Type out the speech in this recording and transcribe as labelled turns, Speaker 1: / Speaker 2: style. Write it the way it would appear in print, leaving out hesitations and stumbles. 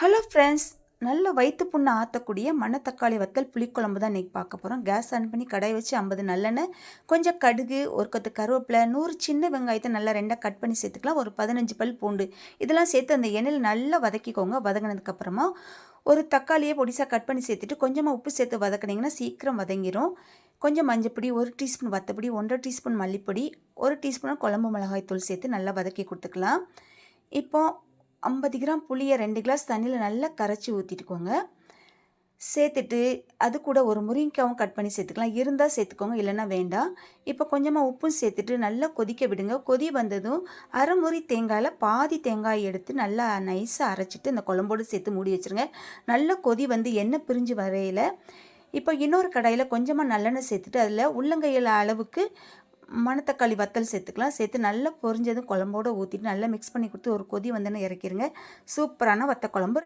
Speaker 1: Hello friends, நல்ல வயிற்று புண்ணை ஆற்றக்கூடிய மணத்தக்காளி வத்தல் புளிக்குழம்பு தான் இன்றைக்கி பார்க்க போகிறோம். கேஸ் ஆன் பண்ணி கடாய் வச்சு 50 நல்லெண்ணெய், கொஞ்சம் கடுகு, ஒரு கொத்து கருவேப்பிலை, 100 சின்ன வெங்காயத்தை நல்லா ரெண்டாக கட் பண்ணி சேர்த்துக்கலாம். ஒரு 15 பல் பூண்டு இதெல்லாம் சேர்த்து அந்த எண்ணெயில் நல்லா வதக்கிக்கோங்க. வதங்கினதுக்கப்புறமா ஒரு தக்காளியை பொடிசாக கட் பண்ணி சேர்த்துட்டு கொஞ்சமாக உப்பு சேர்த்து வதக்கினீங்கன்னா சீக்கிரம் வதங்கிடும். கொஞ்சம் மஞ்சப்பொடி, 1 டீஸ்பூன் வத்தப்பொடி, 1.5 டீஸ்பூன் மல்லிப்பொடி, 1 டீஸ்பூன் குழம்பு மிளகாய் தூள் சேர்த்து நல்லா வதக்கி கொடுத்துக்கலாம். இப்போ 50 கிராம் புளியை 2 கிளாஸ் தண்ணியில் நல்லா கரைச்சி ஊற்றிட்டுக்கோங்க. சேர்த்துட்டு அது கூட ஒரு முருங்கைக்காவும் கட் பண்ணி சேர்த்துக்கலாம். இருந்தால் சேர்த்துக்கோங்க, இல்லைன்னா வேண்டாம். இப்போ கொஞ்சமாக உப்பும் சேர்த்துட்டு நல்லா கொதிக்க விடுங்க. கொதி வந்ததும் அரை முறி தேங்காயில் பாதி தேங்காய் எடுத்து நல்லா நைஸாக அரைச்சிட்டு இந்த குழம்போடு சேர்த்து மூடி வச்சுருங்க. நல்லா கொதி வந்து எண்ணெய் பிரிஞ்சு வரையில் இப்போ இன்னொரு கடாயில் கொஞ்சமாக நல்லெண்ணெய் சேர்த்துட்டு அதில் உள்ளங்கையில் அளவுக்கு மணத்தக்காளி வத்தல் சேர்த்துக்கலாம். சேர்த்து நல்லா பொரிஞ்சதும் குழம்போடு ஊற்றிட்டு நல்லா மிக்ஸ் பண்ணி கொடுத்து ஒரு கொதி வந்தோன்னே இறக்கிடுங்க. சூப்பரான வத்த குழம்பு.